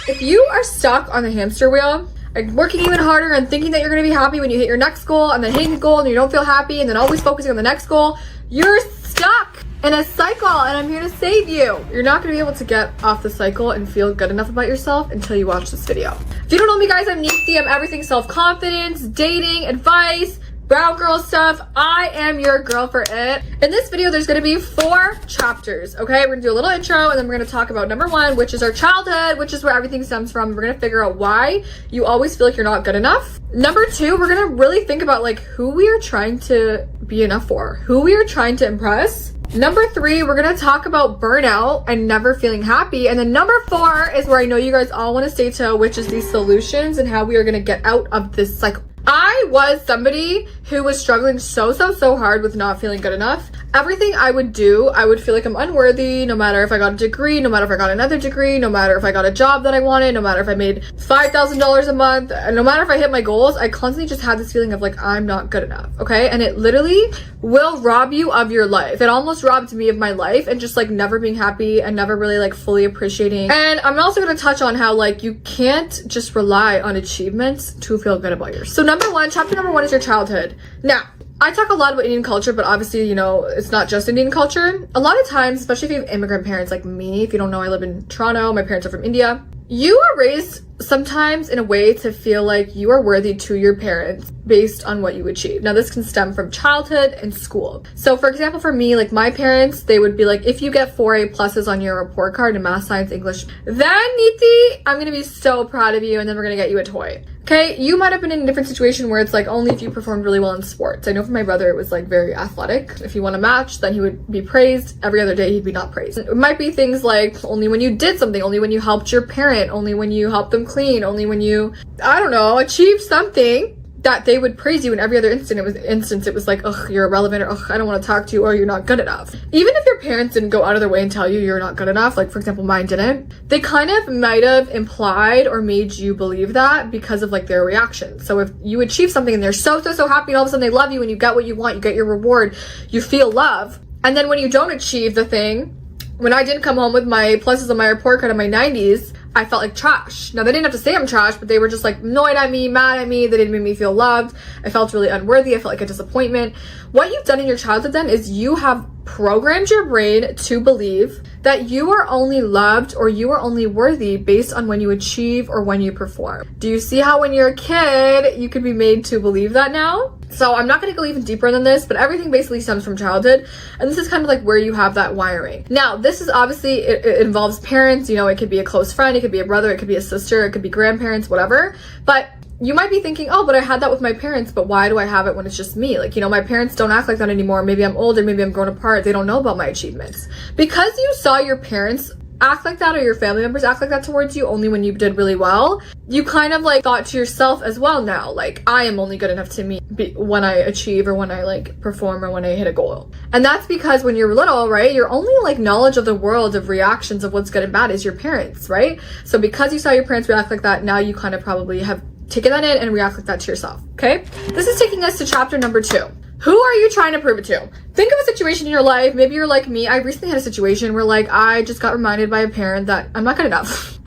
If you are stuck on the hamster wheel, like working even harder and thinking that you're going to be happy when you hit your next goal, and then hitting the goal and you don't feel happy, and then always focusing on the next goal, you're stuck in a cycle, and I'm here to save you. You're not going to be able to get off the cycle and feel good enough about yourself until you watch this video. If you don't know me, guys, I'm Neethi. I'm everything self-confidence, dating, advice, brown girl stuff. I am your girl for it. In this video, there's going to be 4 chapters, okay? We're going to do a little intro, and then we're going to talk about number 1, which is our childhood, which is where everything stems from. We're going to figure out why you always feel like you're not good enough. Number 2, we're going to really think about like who we are trying to be enough for, who we are trying to impress. Number 3, we're going to talk about burnout and never feeling happy. And then number 4 is where I know you guys all want to stay to, which is these solutions and how we are going to get out of this cycle. I was somebody who was struggling so hard with not feeling good enough. Everything I would do, I would feel like I'm unworthy, no matter if I got a degree, no matter if I got another degree, no matter if I got a job that I wanted, no matter if I made $5,000 a month, and no matter if I hit my goals, I constantly just had this feeling of like, I'm not good enough, okay? And it literally will rob you of your life. It almost robbed me of my life and just like never being happy and never really like fully appreciating. And I'm also going to touch on how like you can't just rely on achievements to feel good about yourself. So number 1, chapter number 1 is your childhood. Now, I talk a lot about Indian culture, but obviously, you know, it's not just Indian culture. A lot of times, especially if you have immigrant parents like me, if you don't know, I live in Toronto, my parents are from India. You are raised sometimes in a way to feel like you are worthy to your parents based on what you achieve. Now, this can stem from childhood and school. So, for example, for me, like my parents, they would be like, if you get 4 A+ on your report card in math, science, English, then Neethi, I'm going to be so proud of you, and then we're going to get you a toy. Okay, you might have been in a different situation where it's like only if you performed really well in sports. I know for my brother, it was like very athletic. If he won a match, then he would be praised. Every other day, he'd be not praised. It might be things like only when you did something, only when you helped your parent, only when you helped them clean, only when you, I don't know, achieved something that they would praise you. In every other instance it was like, ugh, you're irrelevant, or ugh, I don't want to talk to you, or you're not good enough. Even if your parents didn't go out of their way and tell you you're not good enough, like for example mine didn't, they kind of might have implied or made you believe that because of like their reactions. So if you achieve something and they're so happy, and all of a sudden they love you and you get what you want, you get your reward, you feel love, and then when you don't achieve the thing, when I didn't come home with my pluses on my report card in my 90s, I felt like trash. Now, they didn't have to say I'm trash, but they were just like annoyed at me, mad at me. They didn't make me feel loved. I felt really unworthy. I felt like a disappointment. What you've done in your childhood then is you have programmed your brain to believe that you are only loved or you are only worthy based on when you achieve or when you perform. Do you see how when you're a kid, you could be made to believe that now? So I'm not going to go even deeper than this, but everything basically stems from childhood. And this is kind of like where you have that wiring. Now, this is obviously, it involves parents, you know, it could be a close friend, it could be a brother, it could be a sister, it could be grandparents, whatever. But you might be thinking, oh, but I had that with my parents, but why do I have it when it's just me? Like, you know, my parents don't act like that anymore. Maybe I'm older, maybe I'm grown apart. They don't know about my achievements. Because you saw your parents act like that or your family members act like that towards you only when you did really well, you kind of like thought to yourself as well now, like, I am only good enough to me when I achieve or when I like perform or when I hit a goal. And that's because when you're little, right, your only like knowledge of the world, of reactions of what's good and bad is your parents, right? So because you saw your parents react like that, now you kind of probably have taken that in and react like that to yourself, okay? This is taking us to chapter number 2. Who are you trying to prove it to? Think of a situation in your life. Maybe you're like me. I recently had a situation where like I just got reminded by a parent that I'm not good enough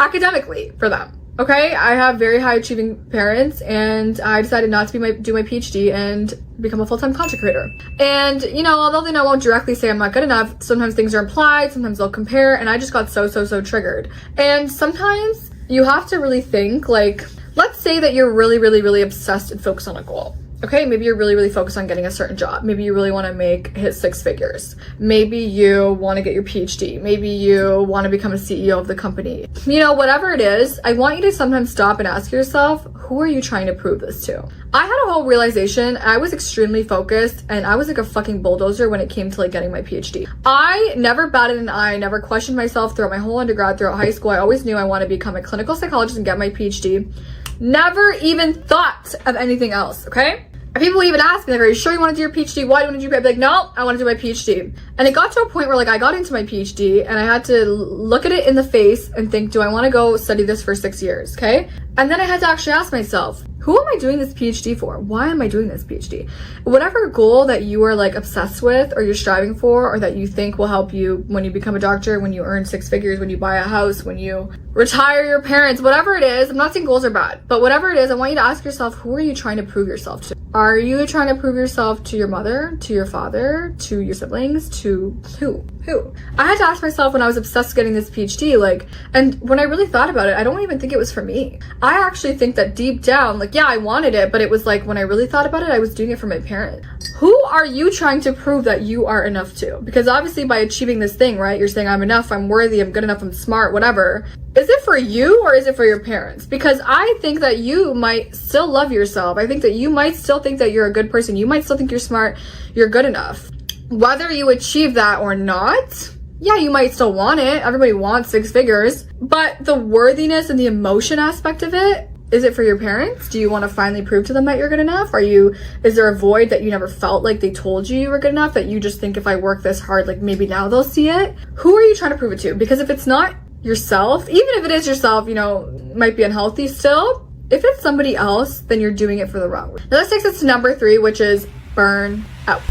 academically for them. Okay, I have very high achieving parents, and I decided not to do my PhD and become a full-time content creator. And you know, although they won't directly say I'm not good enough, sometimes things are implied, sometimes they'll compare, and I just got so triggered. And sometimes you have to really think, like, let's say that you're really obsessed and focused on a goal. Okay, maybe you're really focused on getting a certain job. Maybe you really want to hit 6 figures. Maybe you want to get your PhD. Maybe you want to become a CEO of the company. You know, whatever it is, I want you to sometimes stop and ask yourself, who are you trying to prove this to? I had a whole realization. I was extremely focused and I was like a fucking bulldozer when it came to like getting my PhD. I never batted an eye, never questioned myself throughout my whole undergrad, throughout high school. I always knew I want to become a clinical psychologist and get my PhD. Never even thought of anything else, okay? And people even ask me, like, are you sure you want to do your PhD? Why do you want to do it? I'd be like, no, I want to do my PhD. And it got to a point where like I got into my PhD and I had to look at it in the face and think, do I want to go study this for 6 years? Okay. And then I had to actually ask myself, Who am I doing this PhD for? Why am I doing this PhD? Whatever goal that you are like obsessed with or you're striving for, or that you think will help you when you become a doctor, when you earn 6 figures, when you buy a house, when you retire your parents, whatever it is. I'm not saying goals are bad, but whatever it is, I want you to ask yourself, who are you trying to prove yourself to? Are you trying to prove yourself to your mother, to your father, to your siblings, to who? I had to ask myself when I was obsessed with getting this PhD, like, and when I really thought about it, I don't even think it was for me. I actually think that deep down, like, yeah, I wanted it, but it was like, when I really thought about it, I was doing it for my parents. Who are you trying to prove that you are enough to? Because obviously by achieving this thing, right, you're saying I'm enough, I'm worthy, I'm good enough, I'm smart, whatever. Is it for you or is it for your parents? Because I think that you might still love yourself. I think that you might still think that you're a good person. You might still think you're smart, you're good enough. Whether you achieve that or not, yeah, you might still want it. Everybody wants 6 figures. But the worthiness and the emotion aspect of it, is it for your parents? Do you want to finally prove to them that you're good enough? Is there a void that you never felt like they told you you were good enough, that you just think if I work this hard, like maybe now they'll see it? Who are you trying to prove it to? Because if it's not yourself, even if it is yourself, you know, might be unhealthy still. If it's somebody else, then you're doing it for the wrong reason. Now this takes us to number 3, which is burn out.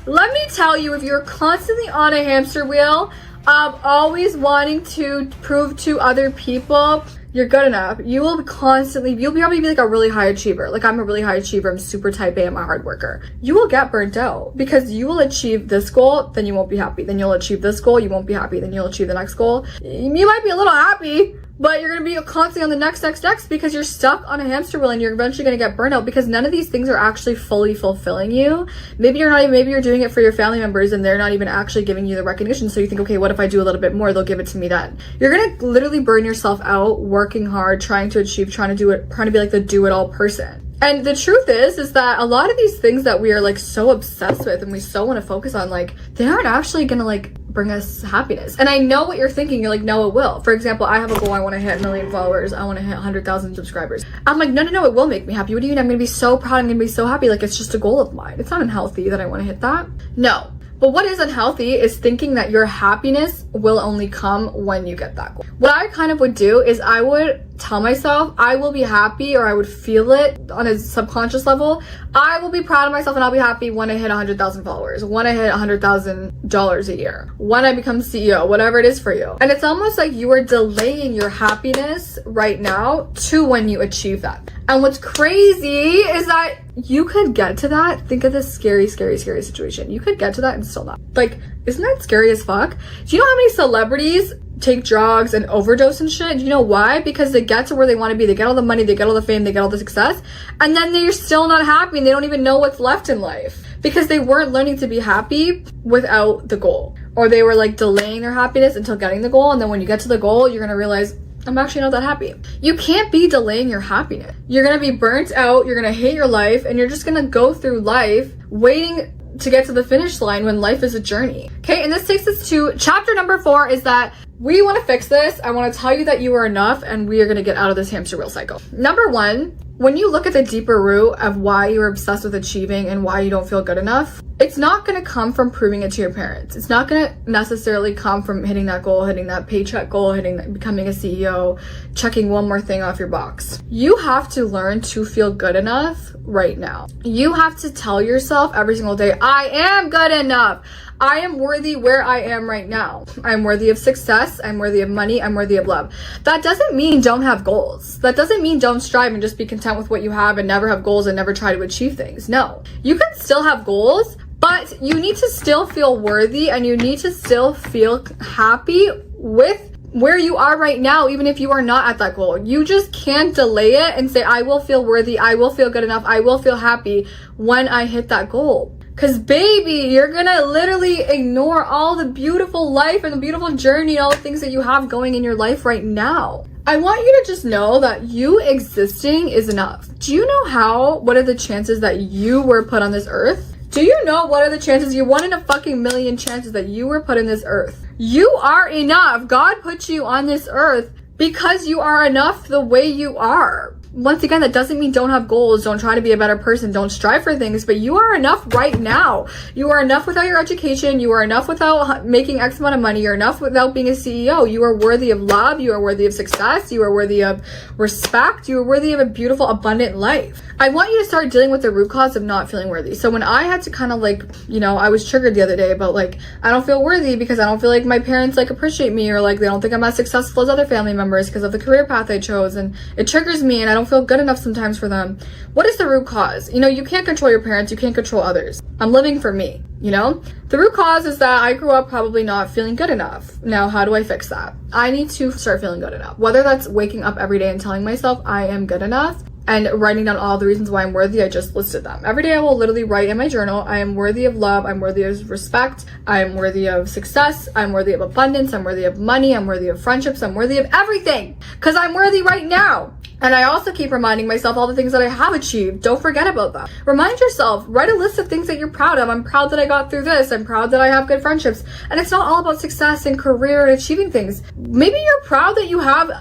Let me tell you, if you're constantly on a hamster wheel of always wanting to prove to other people you're good enough, you'll probably be like a really high achiever. Like, I'm a really high achiever, I'm super type A, I'm a hard worker. You will get burnt out because you will achieve this goal, then you won't be happy. Then you'll achieve this goal, you won't be happy. Then you'll achieve the next goal. You might be a little happy, but you're going to be constantly on the next because you're stuck on a hamster wheel and you're eventually going to get burnout because none of these things are actually fully fulfilling you. Maybe you're doing it for your family members and they're not even actually giving you the recognition. So you think, okay, what if I do a little bit more? They'll give it to me then. You're going to literally burn yourself out working hard, trying to achieve, trying to be like the do-it-all person. And the truth is that a lot of these things that we are like so obsessed with and we so want to focus on, like, they aren't actually going to like bring us happiness. And I know what you're thinking. You're like, no, it will. For example, I have a goal. I want to hit 1 million followers. I want to hit 100,000 subscribers. I'm like, no, it will make me happy. What do you mean? I'm going to be so proud. I'm going to be so happy. Like, it's just a goal of mine. It's not unhealthy that I want to hit that. No. But what is unhealthy is thinking that your happiness will only come when you get that goal. What I kind of would do is I would tell myself I will be happy, or I would feel it on a subconscious level. I will be proud of myself and I'll be happy when I hit 100,000 followers, when I hit $100,000 a year, when I become CEO, whatever it is for you. And it's almost like you are delaying your happiness right now to when you achieve that. And what's crazy is that you could get to that. Think of this scary situation. You could get to that and still not. Like, isn't that scary as fuck? Do you know how many celebrities take drugs and overdose and shit? Do you know why? Because they get to where they want to be. They get all the money, they get all the fame, they get all the success, and then they're still not happy and they don't even know what's left in life because they weren't learning to be happy without the goal. Or they were like delaying their happiness until getting the goal, and then when you get to the goal, you're gonna realize, I'm actually not that happy. You can't be delaying your happiness. You're gonna be burnt out, you're gonna hate your life, and you're just gonna go through life waiting to get to the finish line when life is a journey. Okay, and this takes us to chapter number 4, is that we want to fix this. I want to tell you that you are enough and we are going to get out of this hamster wheel cycle. Number 1, when you look at the deeper root of why you're obsessed with achieving and why you don't feel good enough, it's not going to come from proving it to your parents. It's not going to necessarily come from hitting that goal, hitting that paycheck goal, becoming a CEO, checking one more thing off your box. You have to learn to feel good enough right now. You have to tell yourself every single day, I am good enough. I am worthy where I am right now. I'm worthy of success. I'm worthy of money. I'm worthy of love. That doesn't mean don't have goals. That doesn't mean don't strive and just be content with what you have and never have goals and never try to achieve things. No, you can still have goals, but you need to still feel worthy and you need to still feel happy with where you are right now, even if you are not at that goal. You just can't delay it and say, I will feel worthy, I will feel good enough, I will feel happy when I hit that goal. Because baby, you're gonna literally ignore all the beautiful life and the beautiful journey, all the things that you have going in your life right now. I want you to just know that you existing is enough. Do you know what are the chances that you were put on this earth? Do you know what are the chances? You're 1 in a fucking million chances that you were put in this earth. You are enough. God put you on this earth because you are enough the way you are. Once again, that doesn't mean don't have goals, don't try to be a better person, don't strive for things, but you are enough right now. You are enough without your education. You are enough without making X amount of money. You're enough without being a CEO. You are worthy of love. You are worthy of success. You are worthy of respect. You are worthy of a beautiful, abundant life. I want you to start dealing with the root cause of not feeling worthy. So when I had to kind of like, you know, I was triggered the other day about like, I don't feel worthy because I don't feel like my parents like appreciate me, or like they don't think I'm as successful as other family members because of the career path I chose, and it triggers me and I don't feel good enough sometimes for them. What is the root cause? You know, you can't control your parents, you can't control others. I'm living for me, you know? The root cause is that I grew up probably not feeling good enough. Now, how do I fix that? I need to start feeling good enough. Whether that's waking up every day and telling myself I am good enough, and writing down all the reasons why I'm worthy. I just listed them. Every day I will literally write in my journal, I am worthy of love, I'm worthy of respect, I am worthy of success, I'm worthy of abundance, I'm worthy of money, I'm worthy of friendships, I'm worthy of everything, because I'm worthy right now. And I also keep reminding myself all the things that I have achieved. Don't forget about that. Remind yourself, write a list of things that you're proud of. I'm proud that I got through this. I'm proud that I have good friendships. And it's not all about success and career and achieving things. Maybe you're proud that you have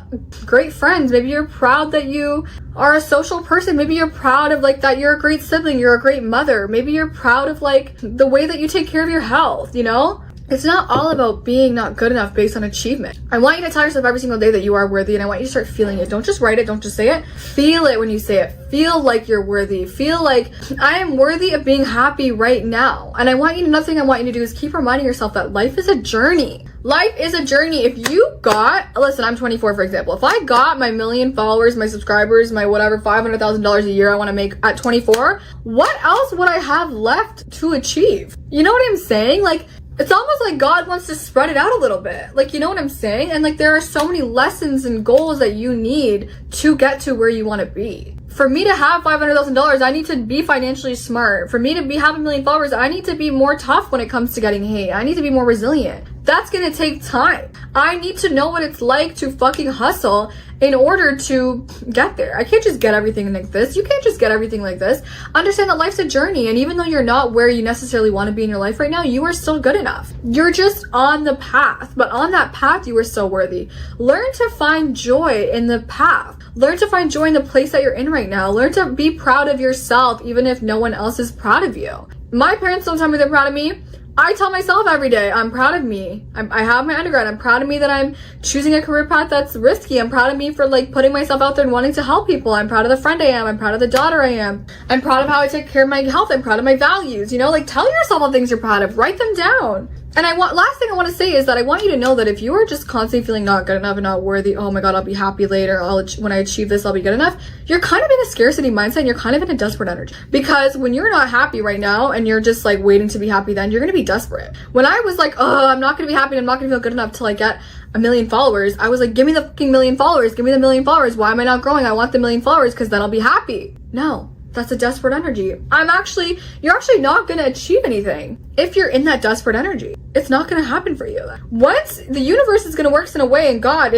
great friends. Maybe you're proud that you are a social person. Maybe you're proud of like that you're a great sibling, you're a great mother. Maybe you're proud of like the way that you take care of your health, you know? It's not all about being not good enough based on achievement. I want you to tell yourself every single day that you are worthy, and I want you to start feeling it. Don't just write it, don't just say it. Feel it when you say it. Feel like you're worthy. Feel like I am worthy of being happy right now. And I want you to, another thing I want you to do is keep reminding yourself that life is a journey. Life is a journey. If you got, listen, I'm 24, for example. If I got my 1 million followers, my subscribers, my whatever, $500,000 a year I want to make at 24, what else would I have left to achieve? You know what I'm saying? Like, it's almost like God wants to spread it out a little bit. Like, you know what I'm saying? And like, there are so many lessons and goals that you need to get to where you want to be. For me to have $500,000, I need to be financially smart. For me to have 1 million followers, I need to be more tough when it comes to getting hate. I need to be more resilient. That's gonna take time. I need to know what it's like to fucking hustle in order to get there. I can't just get everything like this. You can't just get everything like this. Understand that life's a journey, and even though you're not where you necessarily want to be in your life right now, you are still good enough. You're just on the path, but on that path, you are still worthy. Learn to find joy in the path. Learn to find joy in the place that you're in right now. Learn to be proud of yourself, even if no one else is proud of you. My parents don't tell me they're proud of me. I tell myself every day, I'm proud of me. I have my undergrad. I'm proud of me that I'm choosing a career path that's risky. I'm proud of me for like putting myself out there and wanting to help people. I'm proud of the friend I am. I'm proud of the daughter I am. I'm proud of how I take care of my health. I'm proud of my values. You know, like tell yourself all things you're proud of. Write them down. And last thing I want to say is that I want you to know that if you are just constantly feeling not good enough and not worthy, oh my God, I'll be happy later. When I achieve this, I'll be good enough. You're kind of in a scarcity mindset, and you're kind of in a desperate energy. Because when you're not happy right now and you're just like waiting to be happy, then you're going to be desperate. When I was like, oh, I'm not going to be happy and I'm not going to feel good enough till I get 1 million followers, I was like, give me the fucking 1 million followers. Give me the 1 million followers. Why am I not growing? I want the 1 million followers because then I'll be happy. No. That's a desperate energy. You're actually not going to achieve anything if you're in that desperate energy. It's not going to happen for you. Once the universe is going to work in a way, and God,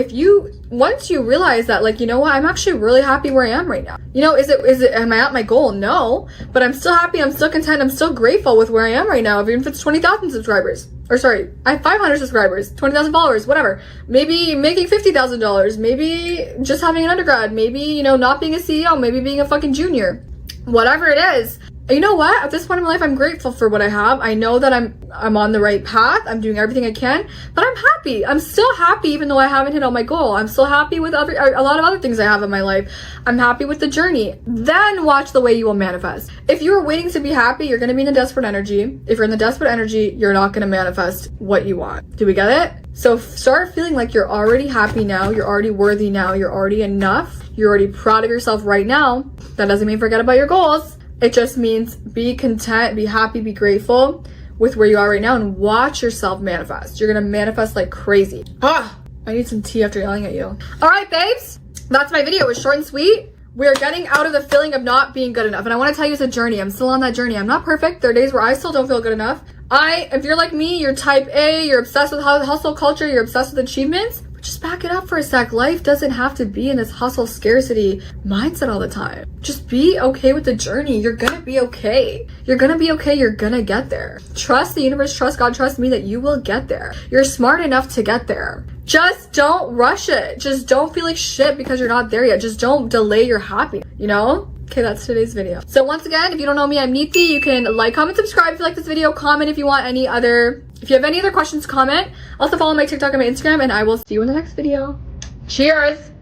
once you realize that, like, you know what, I'm actually really happy where I am right now. You know, am I at my goal? No, but I'm still happy. I'm still content. I'm still grateful with where I am right now. Even if it's 20,000 subscribers. Or sorry, I have 500 subscribers, 20,000 followers, whatever. Maybe making $50,000, maybe just having an undergrad, maybe, you know, not being a CEO, maybe being a fucking junior. Whatever it is, you know what? At this point in my life, I'm grateful for what I have. I know that I'm on the right path. I'm doing everything I can, but I'm happy. I'm still happy even though I haven't hit all my goal. I'm still happy with a lot of other things I have in my life. I'm happy with the journey. Then watch the way you will manifest. If you're waiting to be happy, you're going to be in a desperate energy. If you're in the desperate energy, you're not going to manifest what you want. Do we get it? So start feeling like you're already happy now. You're already worthy now. You're already enough. You're already proud of yourself right now. That doesn't mean forget about your goals. It just means be content, be happy, be grateful with where you are right now, and watch yourself manifest. You're gonna manifest like crazy. I need some tea after yelling at you. All right, babes, that's my video. It was short and sweet. We're getting out of the feeling of not being good enough. And I want to tell you it's a journey. I'm still on that journey. I'm not perfect. There are days where I still don't feel good enough. If you're like me, you're type A, you're obsessed with hustle culture, you're obsessed with achievements, just back it up for a sec. Life doesn't have to be in this hustle scarcity mindset all the time. Just be okay with the journey. You're gonna be okay. You're gonna be okay. You're gonna get there. Trust the universe, trust God, trust me that you will get there. You're smart enough to get there. Just don't rush it. Just don't feel like shit because you're not there yet. Just don't delay your happiness, you know? Okay, that's today's video. So once again, if you don't know me, I'm Neeti. You can like, comment, subscribe if you like this video. Comment if you want any other, if you have any other questions, comment. Also follow my TikTok and my Instagram, and I will see you in the next video. Cheers!